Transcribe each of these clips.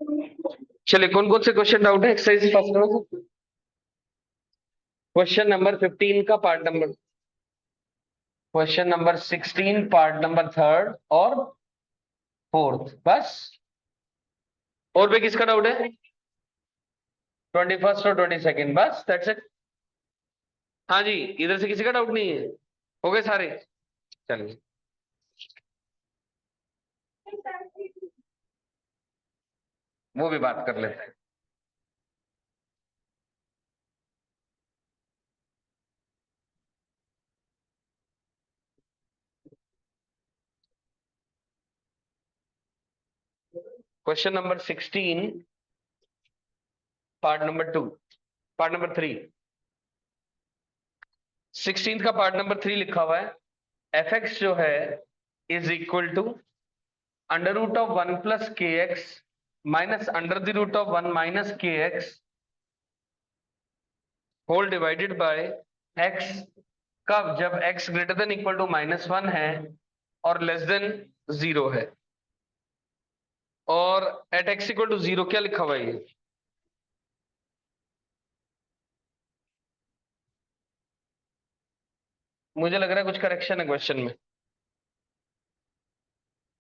चलिए, कौन कौन से क्वेश्चन डाउट है एक्सरसाइज फर्स्ट में? क्वेश्चन नंबर 15 का part number, question number 16 part number third और फोर्थ, बस। और भी किसका डाउट है? 21 और 22, बस, दैट्स इट। हाँ जी, इधर से किसी का डाउट नहीं है? हो गए सारे? चलिए, वो भी बात कर लेते हैं। Question number 16 part number 2, part number 3, 16 का पार्ट नंबर 3 लिखा हुआ है। एफ एक्स जो है is equal to under root of 1 plus K X minus under the root of 1 minus K X whole divided by X. कब? जब x greater than equal to -1 है और लेस देन 0 है। और एट x इक्वल टू 0 क्या लिखा हुआ है ये? मुझे लग रहा है कुछ करेक्शन है क्वेश्चन में।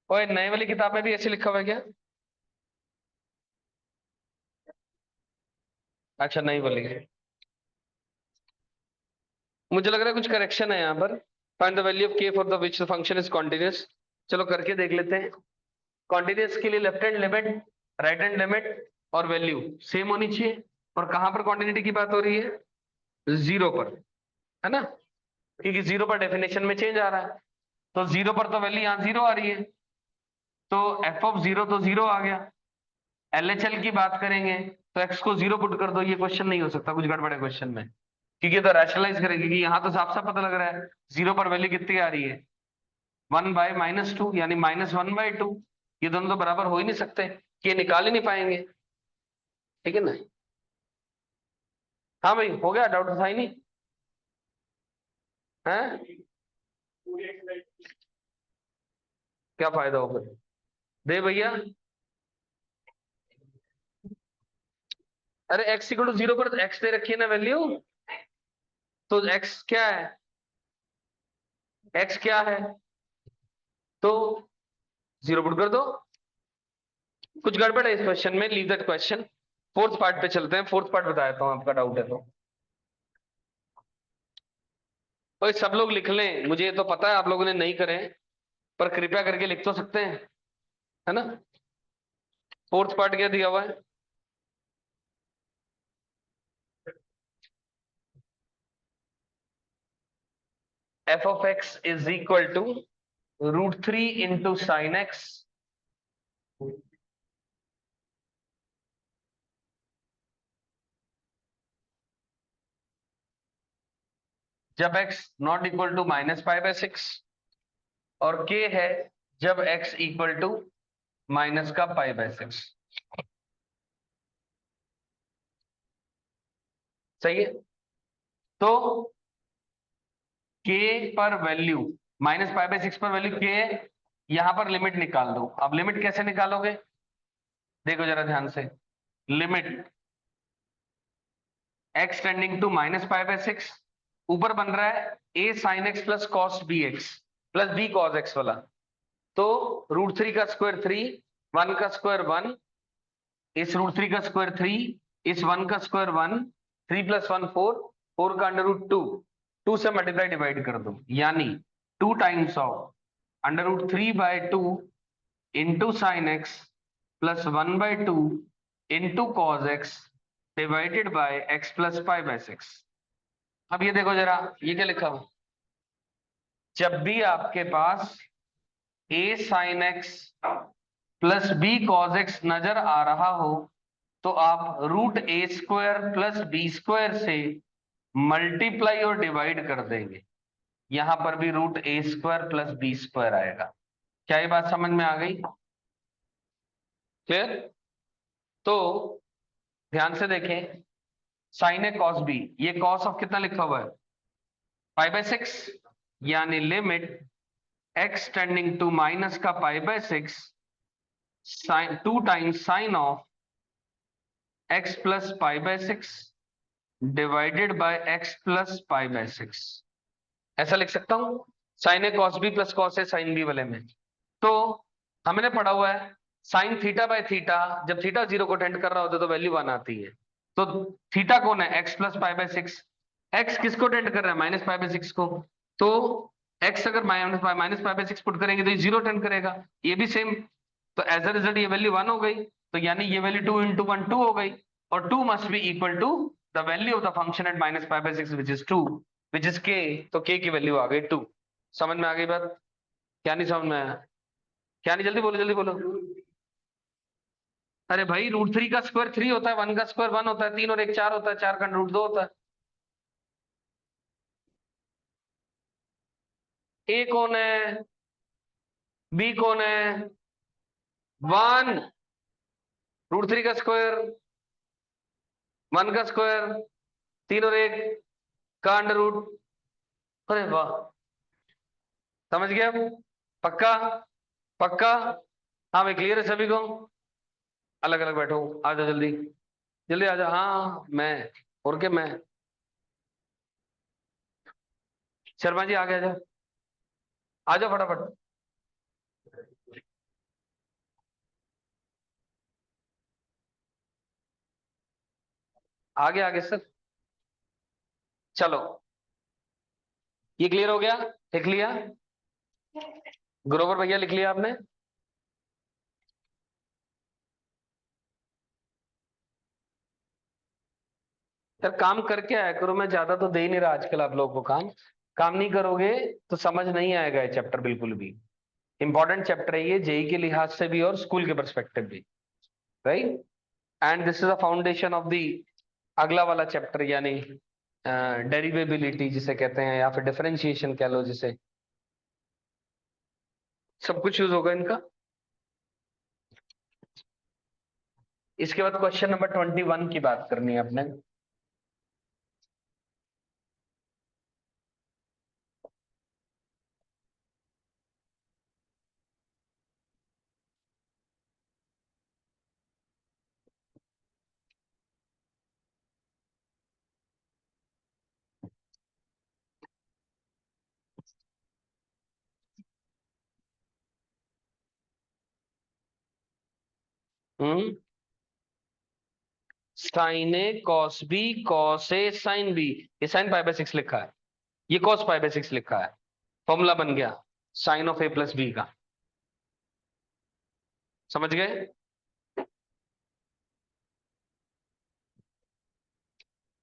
और नए वाली किताब में भी ऐसे लिखा हुआ है क्या? अच्छा, नहीं वाली है। मुझे लग रहा है कुछ करेक्शन है यहाँ पर। Find the value of k for the which the function is continuous. चलो करके देख लेते हैं। कॉन्टिन्यूअस के लिए left hand limit, right hand limit और वैल्यू सेम होनी चाहिए। और कहां पर कॉन्टिन्यूटी की बात हो रही है? 0 पर, है ना? क्योंकि 0 पर डेफिनेशन में चेंज आ रहा है। तो 0 पर तो वैल्यू यहाँ 0 आ रही है, तो एफ ऑफ 0 तो 0 आ गया। एलएचएल की बात करेंगे तो एक्स को 0 पुट कर दो। ये क्वेश्चन नहीं हो सकता, कुछ गड़बड़ है क्वेश्चन में। क्योंकि तो रैशनलाइज करेंगे कि यहाँ तो साफ साफ पता लग रहा है 0 पर वैल्यू कितनी आ रही है? 1/-2, यानी -1/2। ये दोनों तो बराबर हो ही नहीं सकते, कि ये निकाल ही नहीं पाएंगे। ठीक है ना? हाँ भाई, हो गया, डाउट था ही नहीं है। क्या फायदा हो फिर? दे भैया। अरे x इक्वल टू 0 पर तो x दे रखी है ना वैल्यू। तो x क्या है? x क्या है? तो 0 पुट कर दो। कुछ गड़बड़ है इस क्वेश्चन में, leave that question. Fourth part पे चलते हैं। फोर्थ पार्ट बता देता हूँ, आपका डाउट है तो सब लोग लिख लें। मुझे ये तो पता है आप लोगों ने नहीं करे, पर कृपया करके लिख तो सकते हैं, है ना? फोर्थ पार्ट क्या दिया हुआ है? F of x is equal to √3 into sine x जब x नॉट इक्वल टू -π/6, और k है जब x इक्वल टू माइनस का π/6। सही है? तो k पर वैल्यू, -π/6 पर वैल्यू k है। यहां पर लिमिट निकाल दो। अब लिमिट कैसे निकालोगे? देखो जरा ध्यान से। लिमिट x टेंडिंग टू -π/6, ऊपर बन रहा है a sin x plus cos bx plus b cos x वाला। तो √3 का स्क्वायर 3, 1 का स्क्वायर 1, इस √3 का स्क्वायर 3, इस 1 का स्क्वायर 1, 3 + 1 4, 4 का अंडर रूट 2, 2 से मल्टीप्लाई डिवाइड कर दो, यानी 2 times of √3/2 into sine X plus 1/2 into cos X divided by x plus π/6। अब ये देखो जरा, ये क्या लिखा हुआ? जब भी आपके पास a sin x plus b cos x नजर आ रहा हो, तो आप √a² प्लस b² से मल्टीप्लाई और डिवाइड कर देंगे। यहां पर भी √a² प्लस b² आएगा। क्या ये बात समझ में आ गई? क्लियर? तो ध्यान से देखें, साइन ए कॉस बी, ये कॉस ऑफ कितना लिखा हुआ है? π/6, यानी limit x tending to minus का π/6 sine 2 times sine of x plus pi by 6 divided by x plus pi by 6, ऐसा लिख सकता हूं sine A cos B plus cos A sine B वाले में। तो हमने पढ़ा हुआ है साइन थीटा बाय थीटा, जब थीटा 0 को टेंड कर रहा होता है तो वैल्यू 1 आती है। तो थीटा कौन है, x plus pi by 6। X किसको टेंड कर रहा है, माइनस पाई बाय 6 को। तो x अगर माइनस पाई बाय 6 पुट करेंगे तो ये 0 टेंड करेगा, ये भी सेम। तो एज अ रिजल्ट ये वैल्यू 1 हो गई, तो यानी ये वैल्यू 2 इंटू 1 2 हो गई, और 2 must be equal to the value of the function at minus pi by 6 which is 2, which is k। तो k की वैल्यू आ गई 2। समझ में आ गई बात, क्या नहीं समझ में आया, क्या नहीं, जल्दी बोलो जल्दी बोलो। अरे भाई √3 का स्क्वायर 3 होता है, 1 का स्क्वायर 1 होता है, 3 और 1 4 होता है, 4 का √2 होता है। ए कौन है, बी कौन है, 1 √3 का स्क्वायर 1 का स्क्वायर 3 और 1 का अंडर रूट। अरे वाह, समझ गया पक्का, पक्का। हाँ भाई क्लियर है सभी को, अलग अलग बैठो, आ जाओ जल्दी, जल्दी आ जाओ। हाँ मैं, और क्या मैं, शर्मा जी आगे आ जाओ, आ जाओ फटाफट। आगे आगे सर, चलो ये क्लियर हो गया, लिख लिया, ग्रोवर भैया लिख लिया आपने। यार काम करके आया करो, मैं ज्यादा तो दे ही नहीं रहा आजकल आप लोगों को काम, काम नहीं करोगे तो समझ नहीं आएगा ये चैप्टर बिल्कुल भी। इंपॉर्टेंट चैप्टर है ये, जेई के लिहाज से भी और स्कूल के परस्पेक्टिव भी, right. And this is a foundation of the अगला वाला चैप्टर, यानी डेरिवेबिलिटी जिसे कहते हैं, या फिर डिफरेंशिएशन कह लो जिसे, सब कुछ यूज होगा इनका। इसके बाद क्वेश्चन नंबर 21 की बात करनी है अपने। हम्म, sign A cos B cos A sine B, ये साइन पाई बाय 6 लिखा है, ये कॉस पाई बाय 6 लिखा है, फॉर्मूला बन गया sine of a plus b का। समझ गए,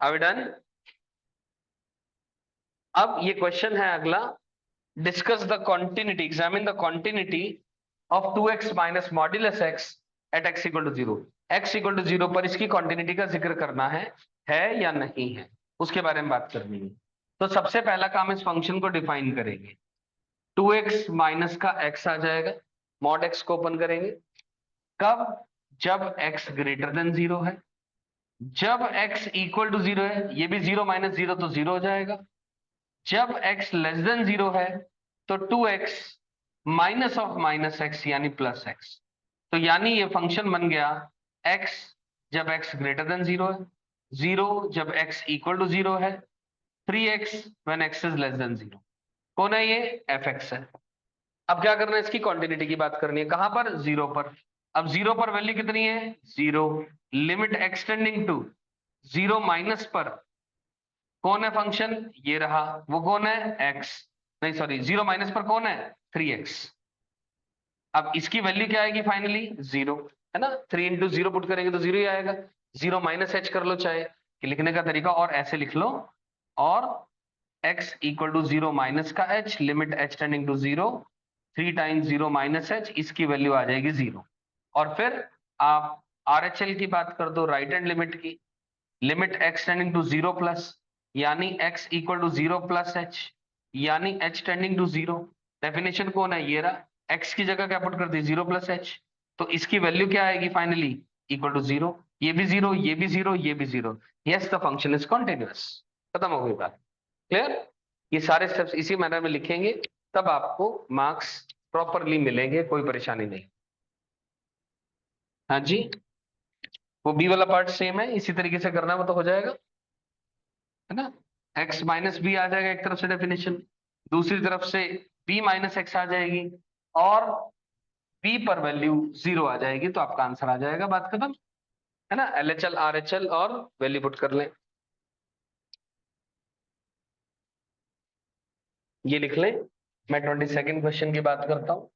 आर डन। अब ये क्वेश्चन है अगला, discuss the continuity, examine the continuity of 2x minus modulus x at x equal to 0। x equal to 0 पर इसकी कॉन्टिन्यूटी का जिक्र करना है या नहीं है, उसके बारे में बात करनी है। तो सबसे पहला काम इस फंक्शन को डिफाइन करेंगे। 2x माइनस का x आ जाएगा, मॉड x को ओपन करेंगे, कब, जब x ग्रेटर देन 0 है। जब x इक्वल टू 0 है, ये भी 0 माइनस 0 तो 0 हो जाएगा। जब x लेस देन 0 है तो 2x minus of minus x यानी प्लस x। तो यानी ये फंक्शन बन गया x जब x ग्रेटर देन 0 है, 0 जब x इक्वल टू 0 है, 3x when x is less than 0। कौन है ये, fx है। अब क्या करना है, इसकी क्वांटिटी की बात करनी है, कहां पर, 0 पर। अब 0 पर वैल्यू कितनी है, 0। लिमिट एक्सटेंडिंग टू 0 माइनस पर कौन है फंक्शन, ये रहा, वो कौन है, x, नहीं सॉरी 0 माइनस पर कौन है, 3x। अब इसकी वैल्यू क्या आएगी फाइनली, 0, है ना। 3 इंटू 0 पुट करेंगे तो 0 ही आएगा। 0 माइनस h कर लो चाहे, कि लिखने का तरीका, और ऐसे लिख लो, और x इक्वल टू 0 माइनस का h, limit h tending to 0, 3 times 0 minus h, इसकी वैल्यू आ जाएगी 0। और फिर आप RHL की बात कर दो, राइट हैंड लिमिट की, limit x tending to 0 plus, यानी x equal to 0 plus h, यानी h टेंडिंग टू 0। डेफिनेशन कौन है, ये रहा, x की जगह क्या पुट कर दी, 0 प्लस h। तो इसकी वैल्यू क्या आएगी फाइनली, इक्वल टू 0। ये भी 0, ये भी 0, ये भी 0। Yes the function is continuous. खत्म हो गई बात, क्लियर। ये सारे स्टेप्स इसी मैनर में लिखेंगे, तब आपको मार्क्स प्रॉपरली मिलेंगे, कोई परेशानी नहीं। हाँ जी, वो बी वाला पार्ट सेम है, इसी तरीके से करना वो तो हो जाएगा, है ना। एक्स माइनस बी आ जाएगा एक तरफ से डेफिनेशन, दूसरी तरफ से बी माइनस एक्स आ जाएगी, और बी पर वैल्यू 0 आ जाएगी, तो आपका आंसर आ जाएगा, बात खत्म, है ना। LHL RHL और वैल्यू पुट कर लें, ये लिख लें। मैं 22nd क्वेश्चन की बात करता हूं।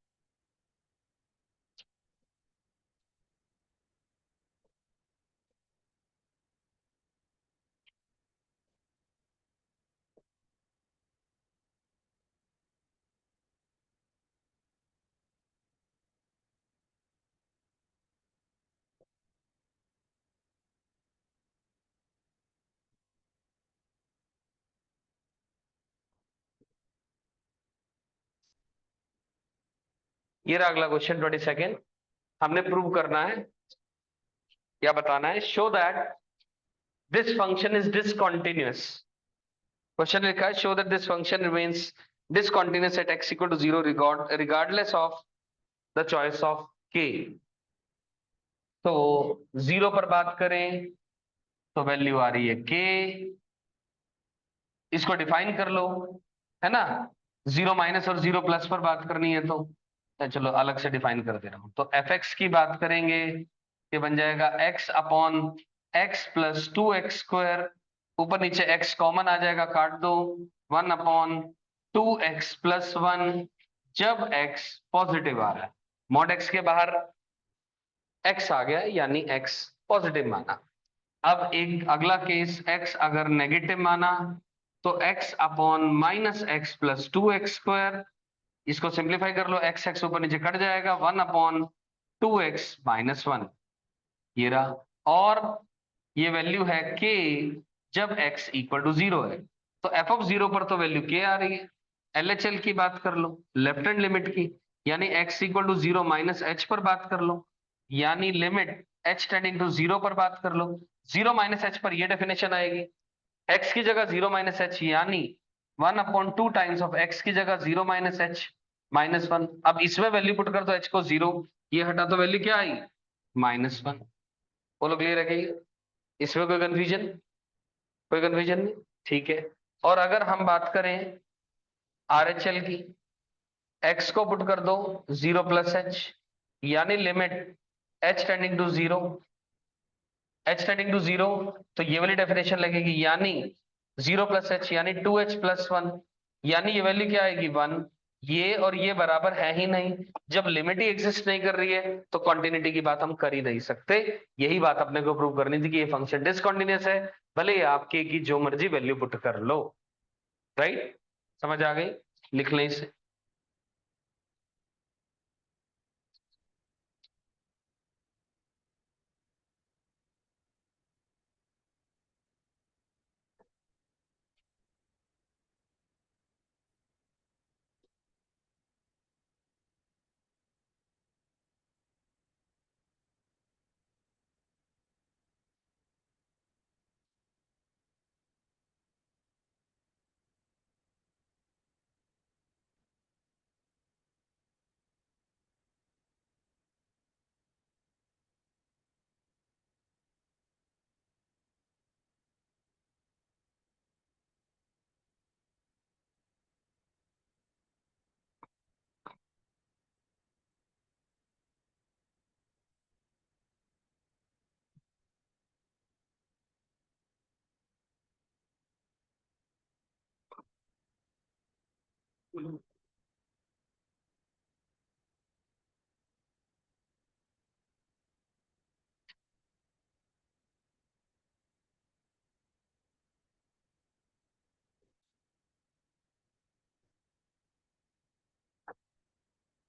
ये रहा अगला क्वेश्चन 22nd। हमने प्रूव करना है या बताना है, show that this function is discontinuous. Question लिखा है, show that this function remains discontinuous at x equal to 0 regardless of the choice of k। तो 0 पर बात करें तो वैल्यू आ रही है k, इसको डिफाइन कर लो, है ना। 0 माइनस और 0 प्लस पर बात करनी है तो चलो अलग से डिफाइन कर दे रहा हूं। तो fx की बात करेंगे, ये बन जाएगा x upon x plus 2x², ऊपर नीचे x कॉमन आ जाएगा, काट दो, 1 अपॉन 2x प्लस 1, जब x पॉजिटिव आ रहा है, मॉड x के बाहर x आ गया यानी x पॉजिटिव माना। अब एक अगला केस, x अगर नेगेटिव माना तो x upon minus x plus 2x², इसको सिंप्लीफाई कर लो, x x ऊपर नीचे कट जाएगा, 1 अपॉन 2x माइनस 1, ये रहा। और ये वैल्यू है k जब x इक्वल टू 0 है, तो f(0) पर तो वैल्यू k आ रही है। LHL की बात कर लो, लेफ्ट हैंड लिमिट की, यानी x equal to 0 minus h पर बात कर लो, यानी लिमिट h टेंडिंग टू 0 पर बात कर लो। 0 माइनस h पर ये डेफिनेशन आएगी, x की जगह 0 माइनस h, यानी 1 अपॉन 2 टाइम्स ऑफ x की जगह 0 माइनस h माइनस 1। अब इसमें वैल्यू पुट कर दो, h को 0, ये हटा तो वैल्यू क्या आई, -1। बोलो क्लियर है क्या? इसमें कोई कंफ्यूजन, कोई कंफ्यूजन नहीं, ठीक है। और अगर हम बात करें RHL की, x को पुट कर दो 0 प्लस h, यानी limit h tending to 0, h tending to 0, तो ये वाली डेफिनेशन लगेगी, यानी 0 प्लस h यानी 2h प्लस 1, यानी ये वैल्यू क्या आएगी 1। ये और ये बराबर है ही नहीं, जब लिमिट ही एग्जिस्ट नहीं कर रही है तो कॉन्टिन्यूटी की बात हम कर ही नहीं सकते। यही बात अपने को प्रूव करनी थी कि ये फंक्शन डिसकंटिन्यूअस है, भले ही आपके की जो मर्जी वैल्यू पुट कर लो, राइट। समझ आ गई, लिख लें इसे।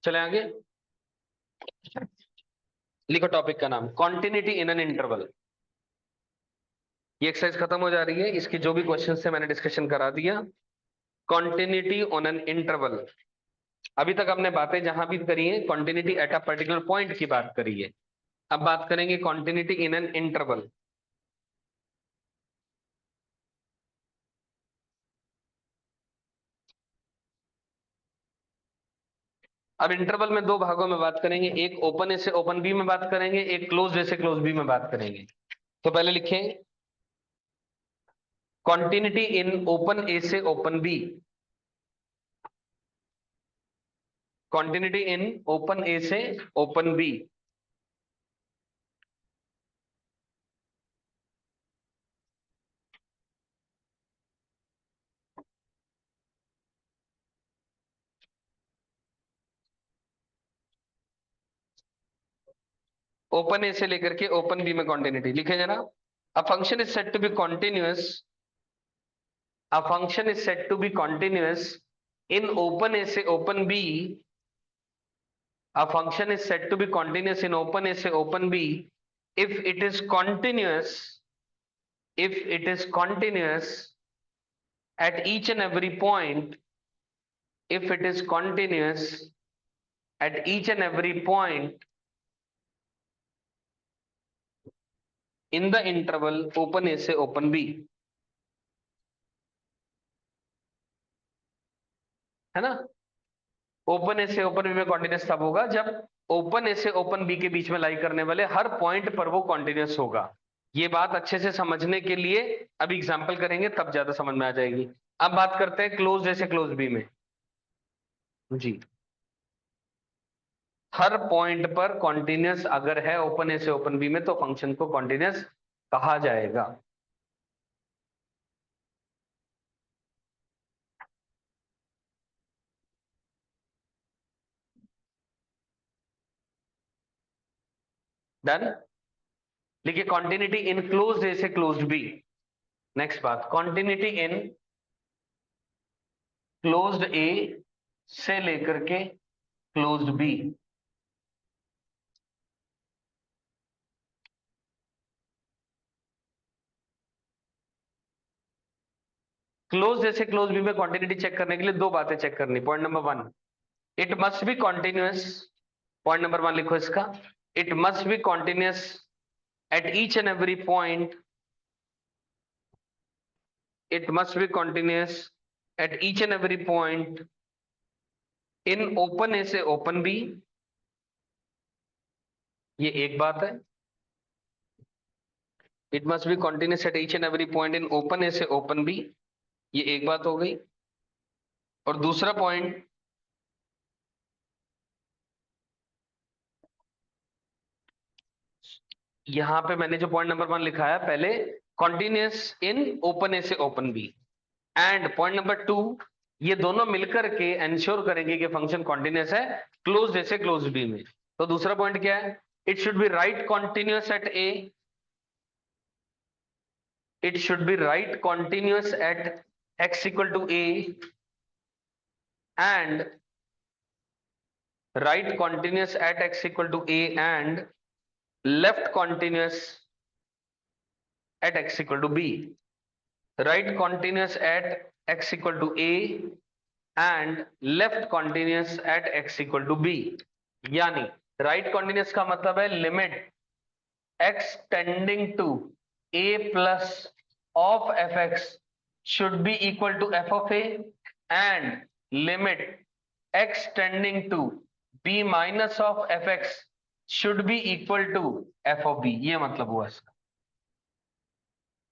चले आगे, लिखो टॉपिक का नाम, कॉन्टिन्यूटी इन एन इंटरवल। ये एक्सरसाइज खत्म हो जा रही है, इसकी जो भी क्वेश्चन थे मैंने डिस्कशन करा दिया। कॉन्टिन्यूटी ऑन एन इंटरवल, अभी तक हमने बातें जहां भी करी है continuity at a particular point की बात करी है, अब बात करेंगे कॉन्टिन्यूटी इन एन इंटरवल। अब इंटरवल में दो भागों में बात करेंगे, एक ओपन ए से ओपन बी में बात करेंगे, एक क्लोज ए से क्लोज बी में बात करेंगे। तो पहले लिखें कॉन्टिन्यूटी इन ओपन ए से open B, continuity in open ए से ओपन बी। ओपन ए से लेकर के ओपन बी में कॉन्टिन्यूटी लिखे जरा। A function is said to be continuous, a function is said to be continuous in open ए से open B, a function is said to be continuous in open A से open B if it is continuous, if it is continuous at each and every point, if it is continuous at each and every point in the interval open A से open B, है ना। Open ए से open B में continuous तब होगा जब open ए से open B के बीच में लाई करने वाले हर पॉइंट पर वो कॉन्टिन्यूस होगा। ये बात अच्छे से समझने के लिए अभी एग्जांपल करेंगे तब ज्यादा समझ में आ जाएगी। अब बात करते हैं क्लोज ए से क्लोज बी में। जी, हर पॉइंट पर कॉन्टिन्यूस अगर है ओपन ए से ओपन बी में तो फंक्शन को कॉन्टिन्यूस कहा जाएगा। डन। लिखिए कॉन्टिन्यूटी इन क्लोज ए से क्लोज बी। नेक्स्ट बात, कॉन्टिन्यूटी इन क्लोज्ड ए से लेकर के क्लोज्ड बी। क्लोज ए से क्लोज बी में कॉन्टिन्यूटी चेक करने के लिए दो बातें चेक करनी। Point number one, it must be continuous. Point number one लिखो इसका, it must be continuous at each and every point, it must be continuous at each and every point in open A से open B। ये एक बात है, it must be continuous at each and every point in open A से open B, ये एक बात हो गई। और दूसरा पॉइंट, यहां पे मैंने जो पॉइंट नंबर वन लिखा है पहले, कॉन्टिन्यूस इन ओपन ए से open b, end point number two, ये दोनों मिलकर के एंश्योर करेंगे कि फंक्शन कॉन्टिन्यूस है क्लोज ए से क्लोज बी में। तो दूसरा पॉइंट क्या है, it should be right continuous at a, it should be right continuous at x equal to a and right continuous at x equal to a and left continuous at x equal to b, right continuous at x equal to a and left continuous at x equal to b। यानी right continuous का मतलब है limit x tending to a plus of fx should be equal to f of a and limit x tending to b minus of fx should be equal to f of b। ये मतलब हुआ इसका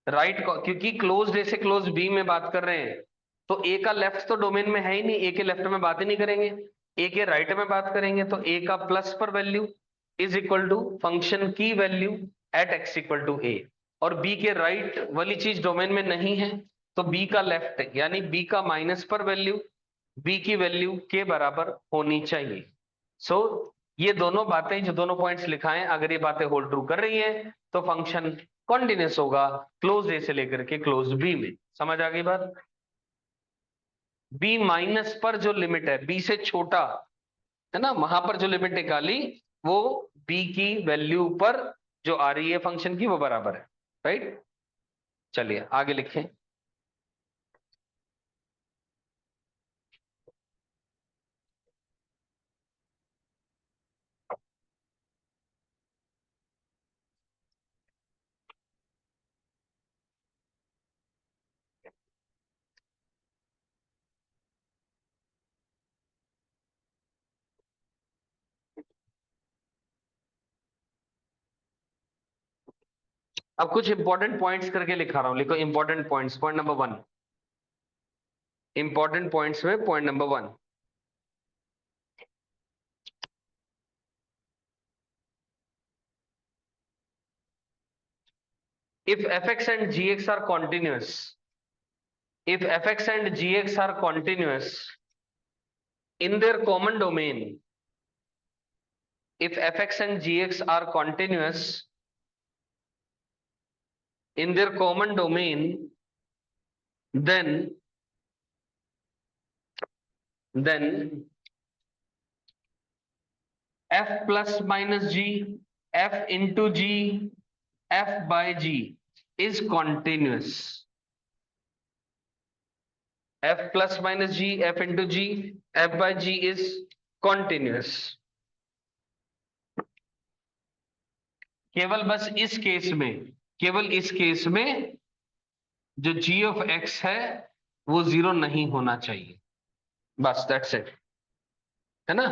right क्योंकि close a से close b में बात कर रहे हैं तो ए का लेफ्ट तो डोमेन में है ही नहीं, ए के लेफ्ट में बात ही नहीं करेंगे, ए के राइट में बात करेंगे। तो ए का प्लस पर value is equal to function की value at x equal to A, और बी के राइट वाली चीज डोमेन में नहीं है तो बी का लेफ्ट यानी बी का माइनस पर वैल्यू बी की वैल्यू के बराबर होनी चाहिए। सो ये दोनों बातें जो दोनों पॉइंट्स लिखाएं अगर ये बातें होल्ड ट्रू कर रही है तो फंक्शन कॉन्टिन्यूस होगा क्लोज ए से लेकर के क्लोज बी में। समझ आ गई बात। बी माइनस पर जो लिमिट है बी से छोटा है ना, वहां पर जो लिमिट निकाली वो बी की वैल्यू पर जो आ रही है फंक्शन की वो बराबर है। राइट, चलिए आगे लिखें। अब कुछ इंपॉर्टेंट पॉइंट्स करके लिखा रहा हूं, लिखो important points. Point number 1, important points में point number 1, if fx and gx are continuous, if fx and gx are continuous in their common domain, if fx and gx are continuous in their common domain, then f plus minus g, f into g, f by g is continuous. F plus minus g, f into g, f by g is continuous. केवल बस इस case में, केवल इस case में जो g of x है वो 0 नहीं होना चाहिए, बस दैट्स इट, है ना।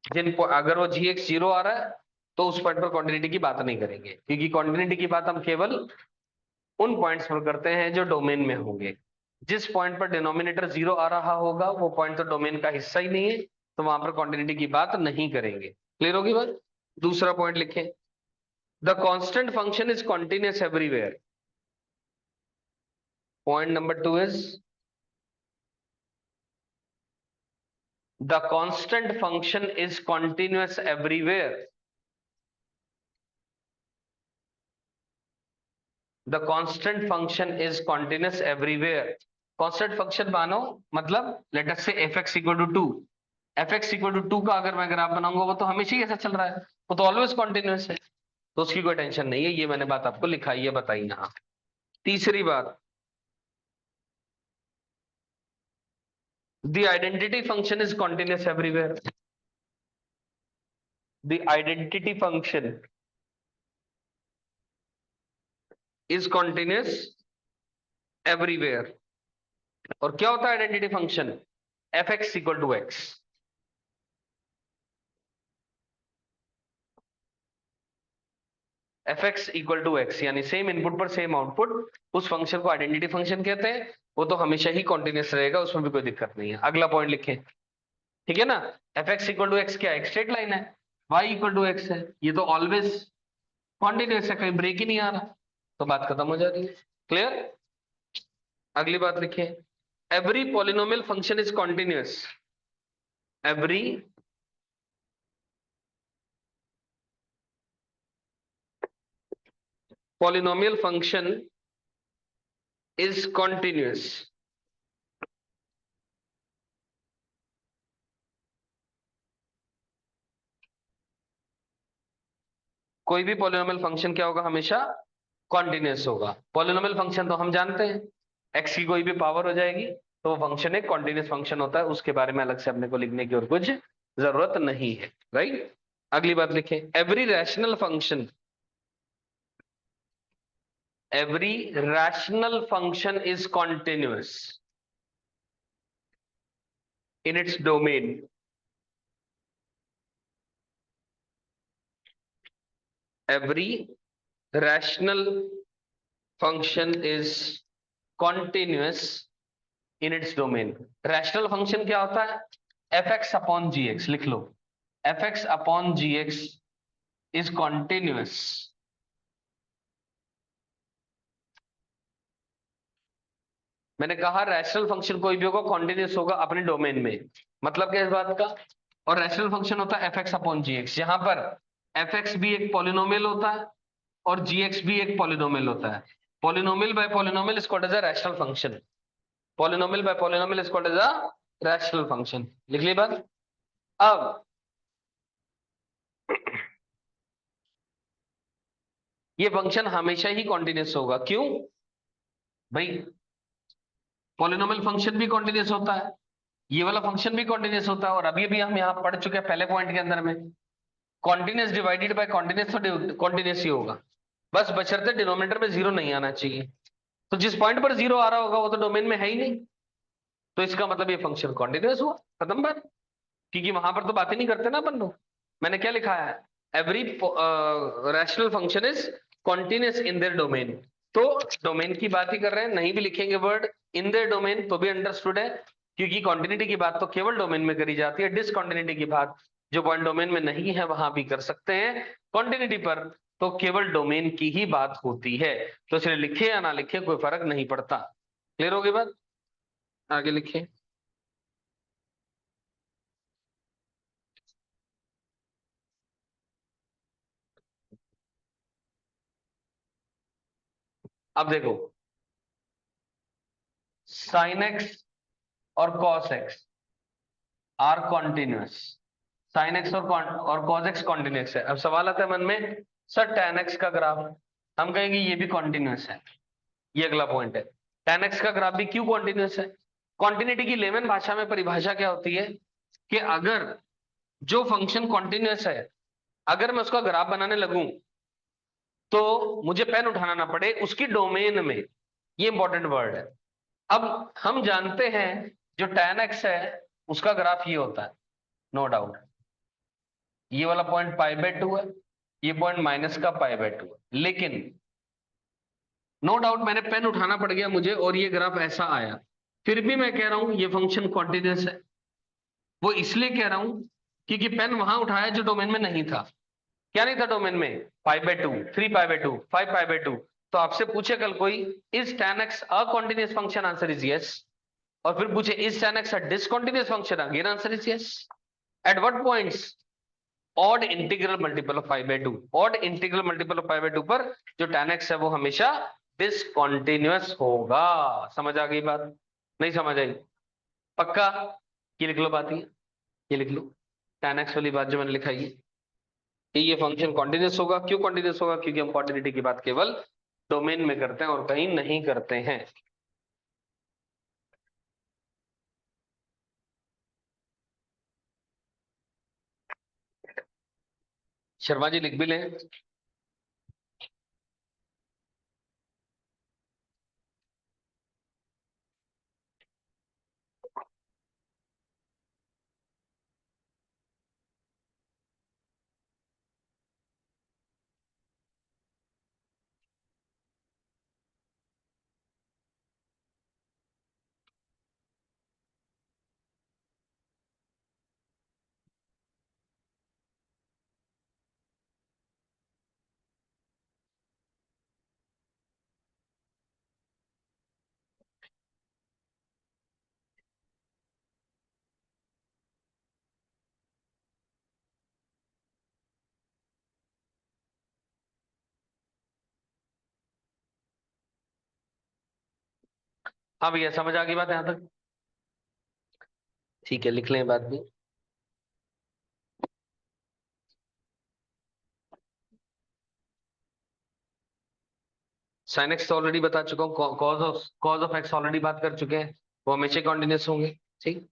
अगर वो gx 0 आ रहा है तो उस पॉइंट पर कॉन्टिन्यूटी की बात नहीं करेंगे, क्योंकि कॉन्टिन्यूटी की बात हम केवल उन पॉइंट्स पर करते हैं जो डोमेन में होंगे। जिस पॉइंट पर डिनोमिनेटर 0 आ रहा होगा वो पॉइंट तो डोमेन का हिस्सा ही नहीं है, तो वहां पर कॉन्टिन्यूटी की बात नहीं करेंगे। क्लियर होगी बात। दूसरा पॉइंट लिखें, the constant function is continuous everywhere. Point number 2 is the constant function is continuous everywhere. The constant function is continuous everywhere. Constant function मानो मतलब let us say fx equal to 2, fx equal to 2 का अगर मैं graph बनाऊंगा वो तो हमेशा ही ऐसा चल रहा है, वो तो ऑलवेज कॉन्टिन्यूअस है, तो उसकी कोई टेंशन नहीं है। ये मैंने बात आपको लिखाई है, बताई यहाँ। तीसरी बात, the identity function is continuous everywhere. The identity function is continuous everywhere. और क्या होता है identity function? fx equal to x। fx equal to x यानी सेम इनपुट पर सेम आउटपुट, उस फंक्शन को आइडेंटिटी फंक्शन कहते हैं। वो तो हमेशा ही कॉन्टिन्यूअस रहेगा, उसमें भी कोई दिक्कत नहीं है। अगला पॉइंट लिखें, ठीक है ना। fx इक्वल टू x क्या है? एक स्ट्रेट लाइन है। y इक्वल टू x है, ये तो ऑलवेज कॉन्टिन्यूअस है, कहीं ब्रेक ही नहीं आ रहा, तो बात खत्म हो जा रही है। क्लियर। अगली बात लिखिए, every polynomial function is continuous. Every polynomial function is continuous. कोई भी पॉलिनोमियल फंक्शन क्या होगा? हमेशा कॉन्टिन्यूअस होगा। पॉलिनोमियल फंक्शन तो हम जानते हैं, एक्स की कोई भी पावर हो जाएगी तो वो फंक्शन एक कॉन्टिन्यूअस फंक्शन होता है, उसके बारे में अलग से अपने को लिखने की और कुछ जरूरत नहीं है, राइट। अगली बात लिखें, every rational function, every rational function is continuous in its domain. Every rational function is continuous in its domain. Rational function क्या होता है? fx अपॉन gx, लिख लो, fx upon gx is continuous. मैंने कहा रैशनल फंक्शन कोई भी होगा continuous होगा अपने डोमेन में, मतलब क्या इस बात का? और रैशनल फंक्शन होता है fx अपॉन gx, जहां पर fx भी एक पॉलिनोमियल होता है और gx भी एक पॉलिनोमियल होता है। Polynomial by polynomial is called as a rational function. Polynomial by polynomial is called as a rational function. लिख ली बात। अब ये फंक्शन हमेशा ही कॉन्टिन्यूअस होगा, क्यों भाई? पॉलिनोमियल फंक्शन भी कॉन्टिन्यूअस होता है, ये वाला फंक्शन भी कॉन्टिन्यूअस होता है, और अभी भी हम यहाँ पढ़ चुके हैं पहले पॉइंट के अंदर में, कॉन्टिन्यूअस डिवाइडेड बाय कॉन्टिन्यूअस तो कॉन्टिन्यूअस ही होगा, बस बशर्ते डिनोमिनेटर में 0 नहीं आना चाहिए। तो जिस पॉइंट पर 0 आ रहा होगा वो तो डोमेन में है ही नहीं, तो इसका मतलब ये फंक्शन कॉन्टिन्यूअस हुआ, खत्म बात। क्योंकि वहां पर तो बात ही नहीं करते ना अपन लोग। मैंने क्या लिखा है? Every rational function is continuous in their domain. तो डोमेन की बात ही कर रहे हैं, नहीं भी लिखेंगे वर्ड इन देयर डोमेन तो भी अंडरस्टूड है, क्योंकि कॉन्टिन्यूटी की बात तो केवल डोमेन में करी जाती है, डिसकॉन्टिन्यूटी की बात जो पॉइंट डोमेन में नहीं है वहां भी कर सकते हैं, कॉन्टिन्यूटी पर तो केवल डोमेन की ही बात होती है। तो इसलिए लिखे या ना लिखे कोई फर्क नहीं पड़ता। क्लियर होगी बात? आगे लिखे। अब देखो, साइन एक्स और cos x are continuous. Sine x और कॉस एक्स कॉन्टिन्यूस है। अब सवाल आता है मन में, सर tan एक्स का ग्राफ, हम कहेंगे ये भी कॉन्टिन्यूस है। ये अगला पॉइंट है, tan एक्स का ग्राफ भी क्यों कॉन्टिन्यूस है? कॉन्टिन्यूटी की लेमन भाषा में परिभाषा क्या होती है कि अगर जो फंक्शन कॉन्टिन्यूस है, अगर मैं उसका ग्राफ बनाने लगूं तो मुझे पेन उठाना ना पड़े उसकी डोमेन में। ये इंपॉर्टेंट वर्ड है। अब हम जानते हैं जो tan एक्स है उसका ग्राफ ये होता है, नो डाउट। ये वाला पॉइंट π/2 है, ये पॉइंट माइनस का π/2 है, लेकिन नो डाउट मैंने पेन उठाना पड़ गया मुझे और ये ग्राफ ऐसा आया, फिर भी मैं कह रहा हूं ये फंक्शन कॉन्टिन्यूस है। वो इसलिए कह रहा हूं क्योंकि पेन वहां उठाया जो डोमेन में नहीं था। क्या नहीं था डोमेन में? π/2, 3π/2, 5π/2। तो आपसे पूछे कल कोई, is tan x a continuous function? Answer is yes. और फिर पूछे is tan x a discontinuous function? Again answer is yes. At what points? Odd integral multiple of π/2। Odd integral multiple of π/2 पर जो tan x है वो हमेशा discontinuous होगा। समझ आ गई बात? नहीं समझ आई? पक्का? ये लिख लो बात, ये लिख लो tan x वाली बात जो मैंने लिखाई है कि ये फंक्शन कॉन्टिन्यूस होगा। क्यों कॉन्टिन्यूस होगा? क्योंकि हम कॉन्टिन्यूटी की बात केवल डोमेन में करते हैं और कहीं नहीं करते हैं। शर्मा जी लिख भी लें। हाँ भैया समझ आ गई बात यहां तक? ठीक है, लिख लें बात भी। साइन एक्स तो ऑलरेडी बता चुका हूँ, कॉज ऑफ एक्स ऑलरेडी बात कर चुके हैं, वो हमेशा कॉन्टिन्यूस होंगे। ठीक,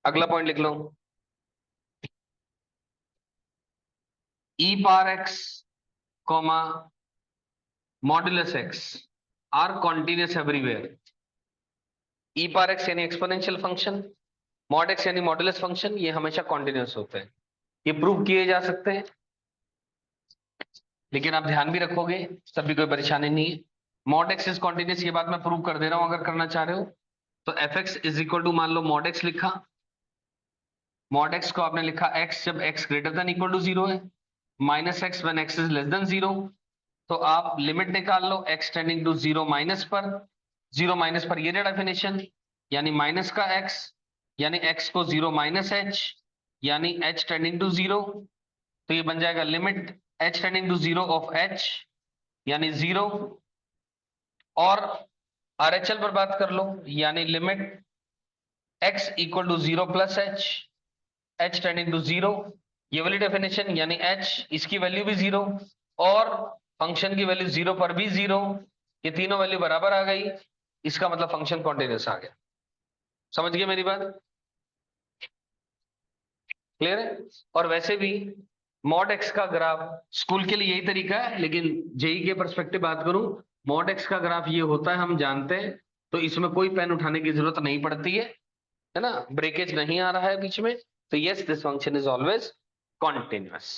अगला पॉइंट लिख लो। E power X comma modulus X are continuous everywhere. E power X यानी एक्सपोनेंशियल फंक्शन, मॉड एक्स यानी मॉड्यूलस फंक्शन, ये हमेशा कॉन्टिन्यूस होते हैं। ये प्रूव किए जा सकते हैं, लेकिन आप ध्यान भी रखोगे तब भी कोई परेशानी नहीं है। मॉड एक्स इज कॉन्टिन्यूस ये बात मैं प्रूव कर दे रहा हूं अगर करना चाह रहे हो तो। F x is equal to, मान लो मॉड एक्स लिखा, मॉड एक्स को आपने लिखा एक्स जब x greater than equal to 0 है, minus x when x is less than 0। तो आप लिमिट निकाल लो एक्स टेंडिंग टू 0 माइनस पर, 0 माइनस पर ये डेफिनेशन, यानी माइनस का एक्स यानी एक्स को 0 माइनस एच यानी एच टेंडिंग टू 0। तो ये बन जाएगा limit h tending to 0 of h यानी 0। और आरएचएल पर बात कर लो, यानी limit x equal to 0 plus h, h tending to 0, ये वाली डेफिनेशन, यानी एच इसकी वैल्यू भी 0 और फंक्शन की वैल्यू 0 पर भी 0। ये तीनों वैल्यू बराबर आ गई, इसका मतलब फंक्शन कॉन्टिन्यूस आ गया। समझ गए मेरी बात? क्लियर है? और वैसे भी मॉड एक्स का ग्राफ स्कूल के लिए यही तरीका है, लेकिन जेई के परस्पेक्टिव बात करूं, मॉड एक्स का ग्राफ ये होता है हम जानते हैं। तो इसमें कोई पेन उठाने की जरूरत नहीं पड़ती है ना, ब्रेकेज नहीं आ रहा है बीच में, तो yes this function is always continuous.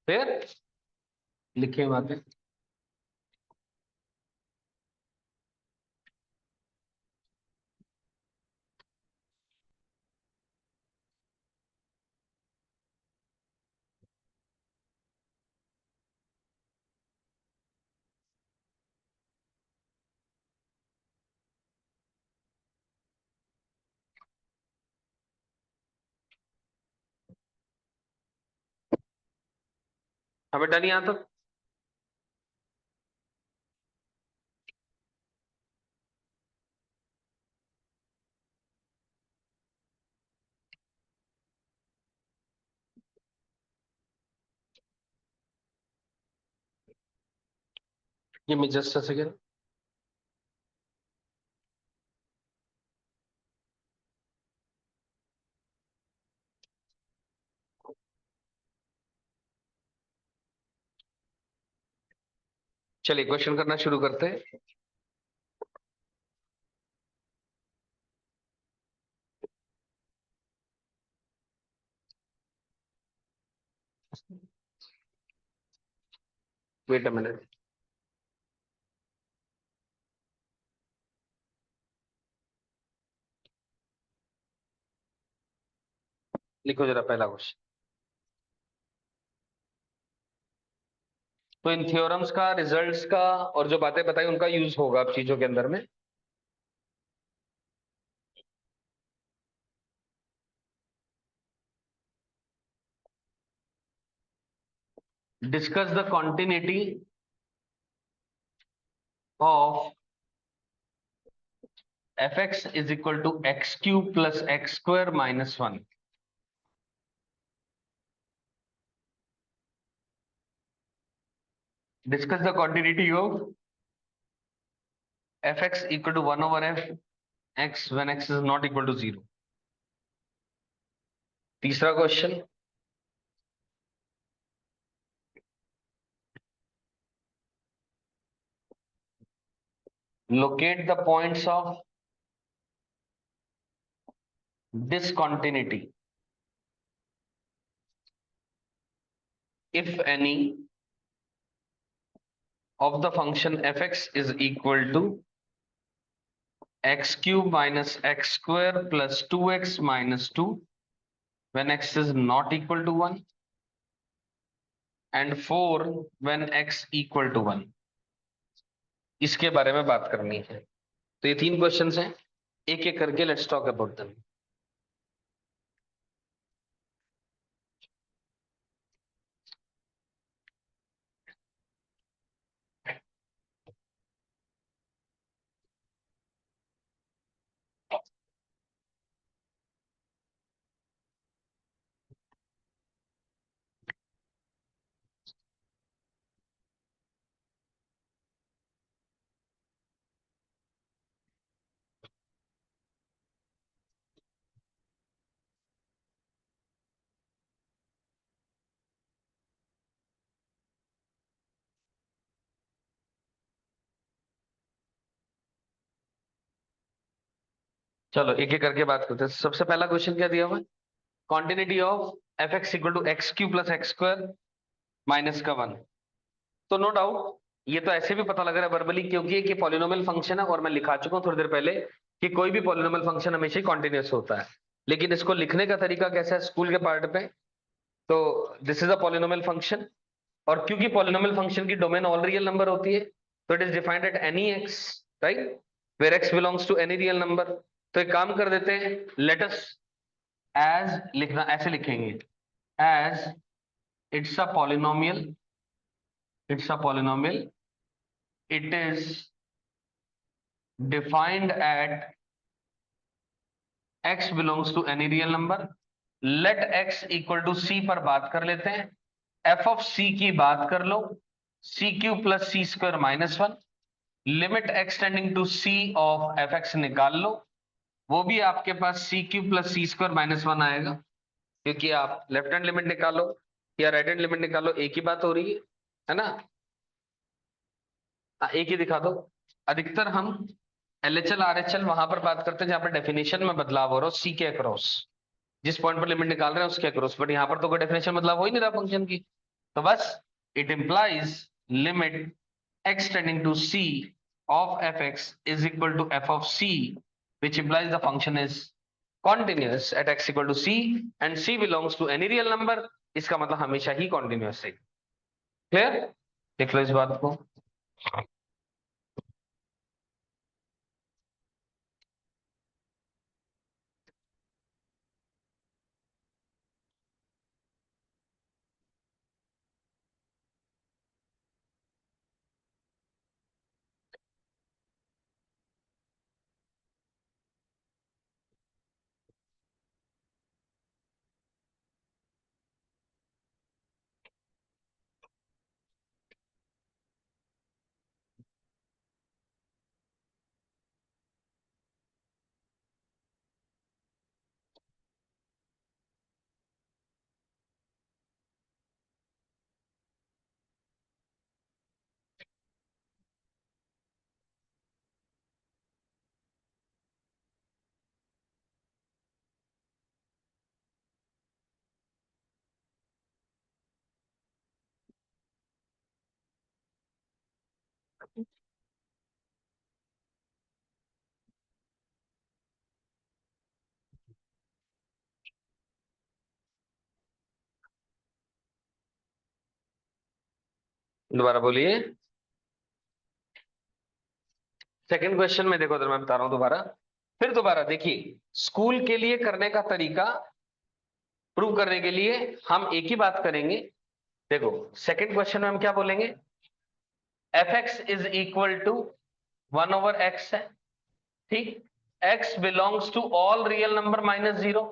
फिर लिखे बातें। हमें डन यहाँ तक। ये मैं जस्ट अ सेकेंड। चलिए क्वेश्चन करना शुरू करते हैं। Wait a minute. लिखो जरा पहला क्वेश्चन। तो इन थ्योरम्स का, रिजल्ट्स का और जो बातें बताई उनका यूज होगा अब चीजों के अंदर में। Discuss the continuity of fx is equal to x cube plus x square minus 1. Discuss the continuity of fx equal to 1 over f x when x is not equal to 0. तीसरा question, locate the points of discontinuity if any of the function fx is equal to x cube minus x square plus 2x minus 2 when x is not equal to 1 and 4 when x equal to 1. इसके बारे में बात करनी है। तो ये तीन questions हैं, एक एक करके लेट्स टॉक अबाउट देम। चलो एक एक करके बात करते हैं। सबसे पहला क्वेश्चन क्या दिया हुआ है, continuity of f x equal to x cube plus x square minus का 1। तो नो डाउट ये तो ऐसे भी पता लग रहा है वर्बली, क्योंकि ये पॉलिनोमियल फंक्शन है और मैं लिखा चुका हूं थोड़ी देर पहले कि कोई भी पॉलिनोमियल फंक्शन हमेशा ही कॉन्टिन्यूअस होता है। लेकिन इसको लिखने का तरीका कैसा है स्कूल के पार्ट पे, तो this is a polynomial function, और क्योंकि पॉलिनोमियल फंक्शन की डोमेन ऑल रियल नंबर होती है तो it is defined at any x, right, where x belongs to any real number. तो एक काम कर देते हैं, लेट अस एज लिखना ऐसे लिखेंगे, as it's a polynomial, it's a polynomial, it is defined at x belongs to any real number, let x equal to c पर बात कर लेते हैं, f ऑफ c की बात कर लो, c cube plus c square minus 1, limit x tending to c of f x निकाल लो, वो भी आपके पास c cube plus c square minus 1 आएगा, क्योंकि आप लेफ्ट हैंड लिमिट निकालो या राइट हैंड लिमिट निकालो एक ही बात हो रही है ना। एक ही दिखा दो। अधिकतर हम LHL RHL वहां पर बात करते हैं जहां पर डेफिनेशन में बदलाव हो रहा हो सी के अक्रॉस, जिस पॉइंट पर लिमिट निकाल रहे हैं उसके अक्रॉस, बट यहाँ पर तो कोई डेफिनेशन बदलाव हो ही नहीं रहा फंक्शन की। तो बस it implies limit x tending to c of fx is equal to f of c, which implies the function is continuous at x equal to c and c belongs to any real number। इसका मतलब हमेशा ही continuous है। Clear? देख लो इस बात को। दोबारा बोलिए। सेकंड क्वेश्चन में देखो, मैं बता रहा हूं दोबारा, फिर दोबारा देखिए। स्कूल के लिए करने का तरीका प्रूव करने के लिए हम एक ही बात करेंगे। देखो सेकंड क्वेश्चन में हम क्या बोलेंगे, f x is equal to 1/x है, ठीक। x belongs to all real number minus 0,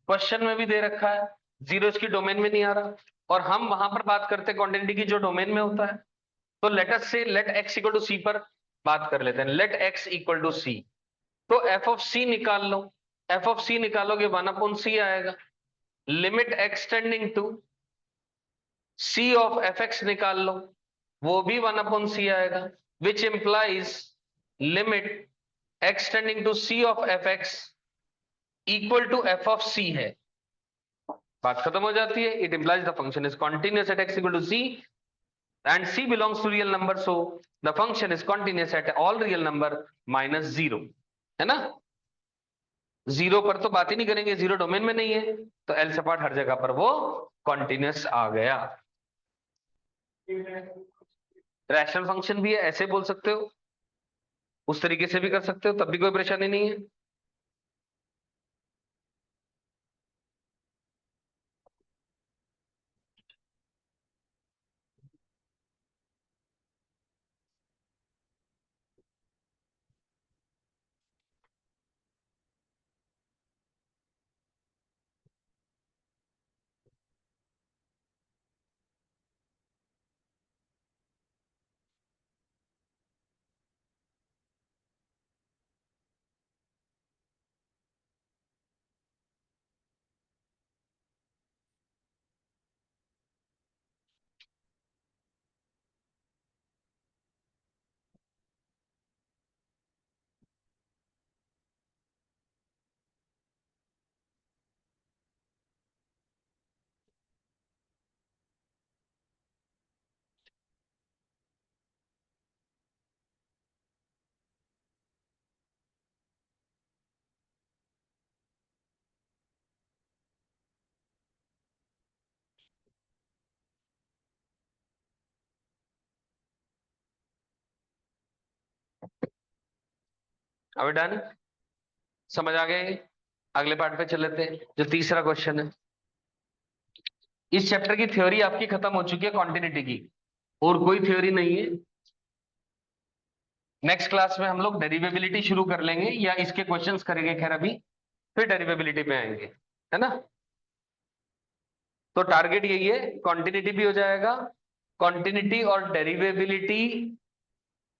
question में भी दे रखा है, 0 इसकी डोमेन में नहीं आ रहा, और हम वहां पर बात करते हैं क्वांटिटी की जो डोमेन में होता है। तो let us say let x equal to c पर बात कर लेते हैं। Let x equal to c, तो f ऑफ c निकाल लो। f ऑफ c निकालोगे 1/c आएगा। Limit x tending to c of fx निकाल लो, वो भी 1/c आएगा, which implies limit x tending to c of fx equal to f of c है। बात खत्म हो जाती है। It implies the function is continuous at x equal to c and c belongs to real number, so the function is continuous at all real number minus 0, है ना। 0 पर तो बात ही नहीं करेंगे, 0 डोमेन में नहीं है, तो एल सपाट हर जगह पर वो कॉन्टिन्यूस आ गया। रैशनल फंक्शन भी है, ऐसे बोल सकते हो, उस तरीके से भी कर सकते हो, तब भी कोई परेशानी नहीं है। अभी डन, समझ आ गए? अगले पार्ट पे चल लेते हैं, जो तीसरा क्वेश्चन है। इस चैप्टर की थ्योरी आपकी खत्म हो चुकी है क्वांटिटी की, और कोई थ्योरी नहीं है। नेक्स्ट क्लास में हम लोग डेरिवेबिलिटी शुरू कर लेंगे, या इसके क्वेश्चंस करेंगे, खैर अभी फिर डेरिवेबिलिटी पे आएंगे, है ना। तो टारगेट यही है, कॉन्टिन्यूटी भी हो जाएगा, कॉन्टिन्यूटी और डेरिवेबिलिटी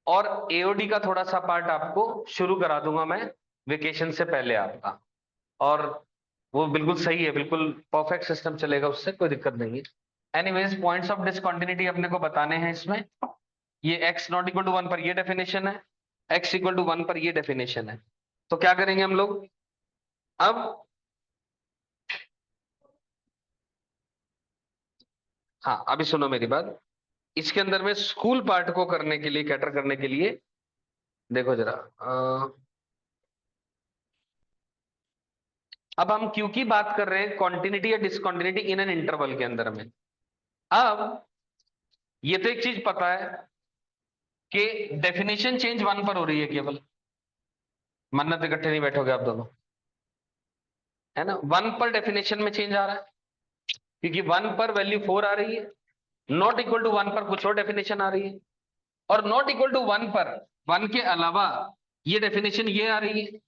और एओडी का थोड़ा सा पार्ट आपको शुरू करा दूंगा मैं वेकेशन से पहले आपका, और वो बिल्कुल सही है, बिल्कुल परफेक्ट सिस्टम चलेगा, उससे कोई दिक्कत नहीं है। एनीवेज पॉइंट्स ऑफ डिसकंटिन्यूटी अपने को बताने हैं इसमें। ये x नॉट इक्वल टू 1 पर ये डेफिनेशन है, x इक्वल टू 1 पर ये डेफिनेशन है। तो क्या करेंगे हम लोग अब? हाँ अभी सुनो मेरी बात। इसके अंदर में स्कूल पार्ट को करने के लिए, कैटर करने के लिए, देखो जरा, अब हम क्यों की बात कर रहे हैं, कॉन्टिन्यूटी या डिसकॉन्टिन्यूटी इन एन इंटरवल के अंदर में। अब ये तो एक चीज पता है कि डेफिनेशन चेंज 1 पर हो रही है केवल, मन्नत इकट्ठे नहीं बैठोगे आप दोनों, है ना। 1 पर डेफिनेशन में चेंज आ रहा है, क्योंकि 1 पर वैल्यू 4 आ रही है, नॉट इक्वल टू 1 पर कुछ और डेफिनेशन आ रही है, और नॉट इक्वल टू 1 पर 1 के अलावा ये डेफिनेशन ये आ रही है।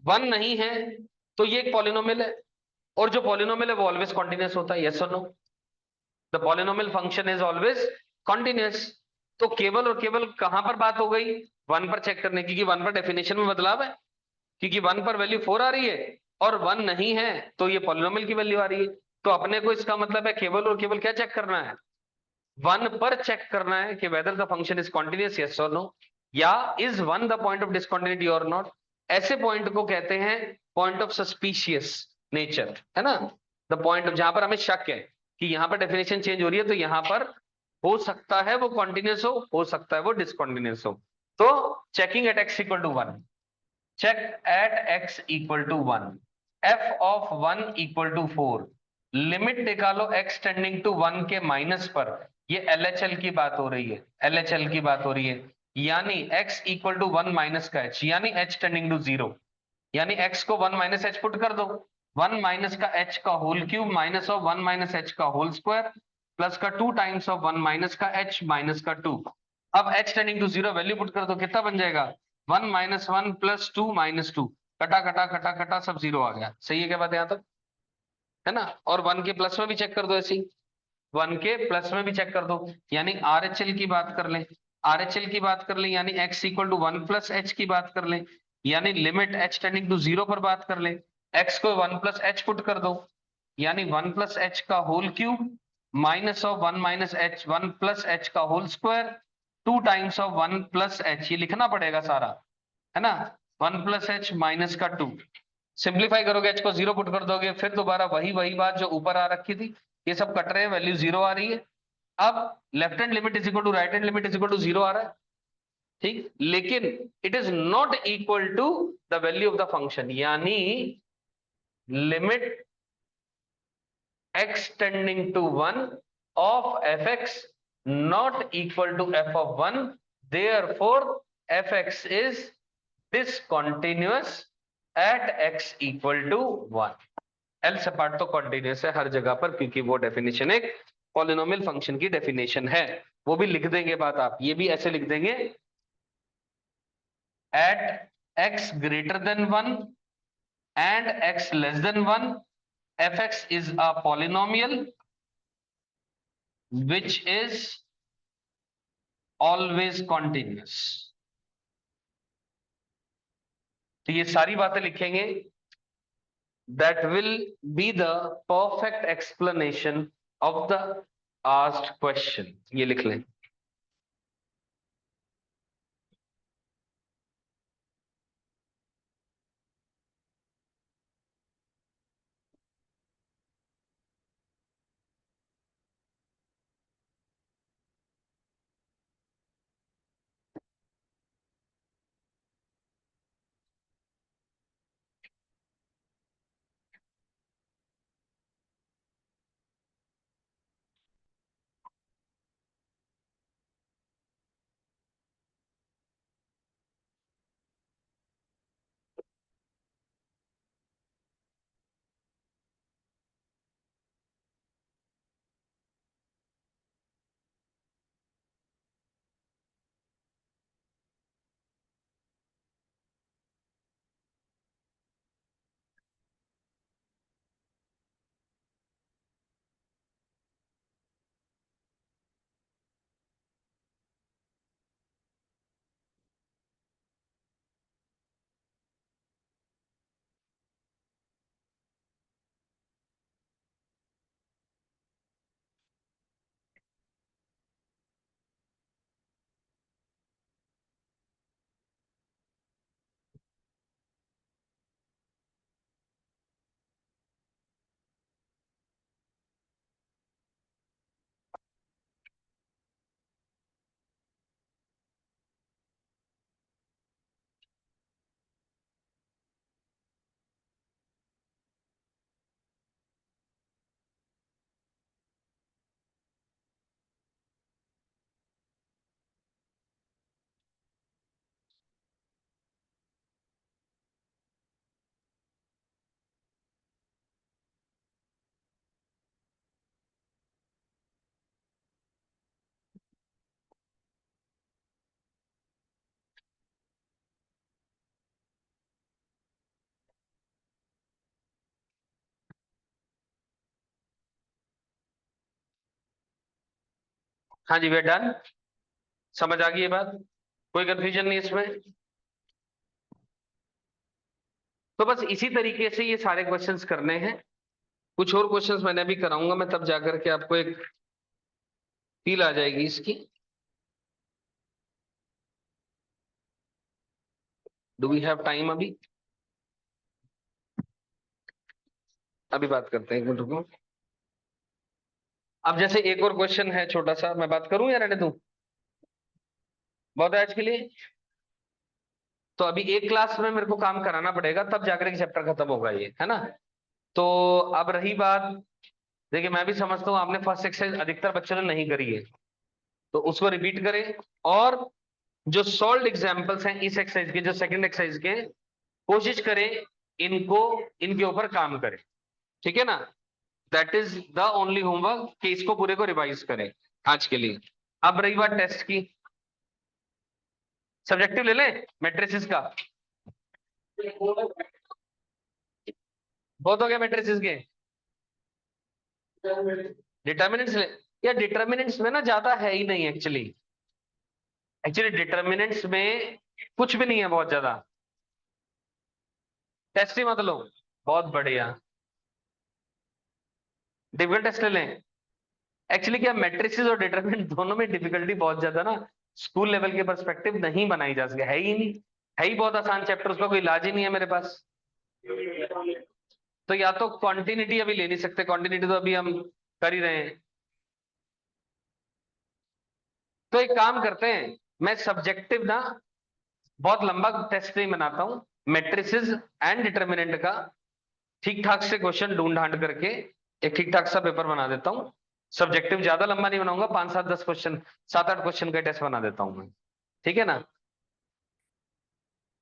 1 नहीं है तो ये एक पॉलिनोमियल है, और जो पॉलिनोमियल है वो ऑलवेज कॉन्टिन्यूस होता है, यस और no. The polynomial function is always continuous. तो केवल और केवल कहां पर बात हो गई, 1 पर चेक करने की, क्योंकि 1 पर डेफिनेशन में बदलाव है, क्योंकि 1 पर वैल्यू 4 आ रही है और 1 नहीं है तो ये पॉलिनोमियल की वैल्यू आ रही है। तो अपने को इसका मतलब है केवल और केवल क्या चेक करना है, 1 पर चेक करना है कि whether the function is continuous, yes और नो, या is 1 the point of discontinuity और नॉट। ऐसे पॉइंट को कहते हैं पॉइंट ऑफ सस्पिशियस नेचर, है ना। द पॉइंट जहां पर हमें शक है कि यहां पर डेफिनेशन चेंज हो रही है, तो यहां पर हो सकता है वो कॉन्टिन्यूस हो सकता है वो डिसकॉन्टिन्यूस हो। तो checking at x equal to 1, check at x equal to 1, f of 1 equal to 4, limit निकालो x टेंडिंग टू 1 के माइनस पर। ये LHL की बात हो रही है, LHL की बात हो रही है, यानी x इक्वल टू 1 माइनस का h, यानी h टेंडिंग टू 0, यानी x को 1 माइनस h पुट कर दो, 1 माइनस का h का whole cube minus of 1 minus h का होल स्क्वायर प्लस का 2 टाइम्स ऑफ 1 माइनस का h माइनस का 2। अब h tending to 0 value put कर दो, कितना बन जाएगा, 1 माइनस 1 प्लस 2 माइनस 2, कटा कटा कटा कटा सब 0 आ गया। सही है क्या बात यहाँ तक, है ना। और 1 के प्लस में भी चेक कर दो ऐसे ही, 1 के प्लस में भी चेक कर दो, यानी RHL की बात कर लें, RHL की बात कर लें, यानी x equal to 1 plus h की बात कर लें, यानी लिमिट h टेंडिंग टू 0 पर बात कर लें, x को 1 प्लस h पुट कर दो, यानी 1 प्लस h का whole cube minus of 1 minus h, 1 plus h का whole square 2 times of 1 plus h, ये लिखना पड़ेगा सारा, है ना। 1 प्लस h माइनस का 2, सिंप्लीफाई करोगे h को 0 पुट कर दोगे, फिर दोबारा वही वही बात जो ऊपर आ रखी थी, ये सब कट रहे हैं, वैल्यू 0 आ रही है। अब left hand limit is equal to right hand limit is equal to 0 आ रहा है, ठीक, लेकिन it is not equal to the value of the function, यानी limit x tending to 1 of fx not equal to f of 1, therefore fx is discontinuous at x equal to 1। L से part तो continuous है हर जगह पर, क्योंकि वो definition एक polynomial function की डेफिनेशन है। वो भी लिख देंगे बात, आप ये भी ऐसे लिख देंगे, at x greater than 1 and x less than 1 fx is a polynomial which is always continuous। तो ये सारी बातें लिखेंगे, that will be the perfect explanation of the asked question, ये लिख लें। हाँ जी, वे डन। समझ आ गई ये बात, कोई कंफ्यूजन नहीं इसमें। तो बस इसी तरीके से ये सारे क्वेश्चंस करने हैं। कुछ और क्वेश्चंस मैंने अभी कराऊंगा मैं, तब जाकर के आपको एक फील आ जाएगी इसकी। डू वी हैव टाइम अभी? अभी बात करते हैं, एक मिनट रुको। अब जैसे एक और क्वेश्चन है छोटा सा, मैं बात करूं या रहने दूं? बहुत है आज के लिए। तो अभी एक क्लास में मेरे को काम कराना पड़ेगा, तब जाकर के चैप्टर खत्म होगा ये, है ना? तो अब रही बात, देखिए मैं भी समझता हूँ आपने फर्स्ट एक्सरसाइज अधिकतर बच्चों ने नहीं करी है, तो उसको रिपीट करें। और जो सॉल्व एग्जाम्पल्स हैं इस एक्सरसाइज के, जो सेकंड एक्सरसाइज के, कोशिश करें इनको, इनके ऊपर काम करें, ठीक है ना? That is the only homework कि इसको पूरे को रिवाइज करें आज के लिए। अब रही बात टेस्ट की, सब्जेक्टिव ले लें मैट्रिसेस का। बहुत हो गया मैट्रिसेस के। डिटर्मिनेंट्स ले, या डिटर्मिनेंट्स में ना ज्यादा है ही नहीं एक्चुअली। एक्चुअली डिटर्मिनेंट्स में कुछ भी नहीं है बहुत ज्यादा। टेस्ट ही मत लो। बहुत बढ़िया। डिफिकल्ट टेस्ट ले लें। एक्चुअली क्या, मैट्रिसेस और डिटरमिनेंट दोनों में डिफिकल्टी बहुत ज्यादा ना स्कूल लेवल के पर्सपेक्टिव नहीं बनाई जा सके, है ही नहीं। है ही बहुत आसान चैप्टर, उसका कोई इलाज ही नहीं है मेरे पास। तो या तो कॉन्टिन्यूटी अभी ले नहीं सकते, कॉन्टिन्यूटी तो अभी हम कर ही रहे हैं। तो एक काम करते हैं, मैं सब्जेक्टिव ना बहुत लंबा टेस्ट नहीं बनाता हूं, मैट्रिसेस एंड डिटर्मिनेंट का ठीक ठाक से क्वेश्चन ढूंढ ढांड करके एक ठीक ठाक सा पेपर बना देता हूँ। सब्जेक्टिव ज्यादा लंबा नहीं बनाऊंगा, 5 7 10 क्वेश्चन, 7 8 क्वेश्चन का टेस्ट बना देता हूँ मैं, ठीक है ना?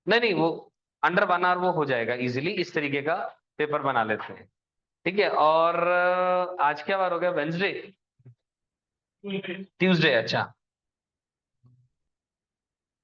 नहीं नहीं, वो अंडर 1 आवर वो हो जाएगा इजीली, इस तरीके का पेपर बना लेते हैं। ठीक है, और आज क्या बार हो गया, वेंसडे? ट्यूसडे, अच्छा।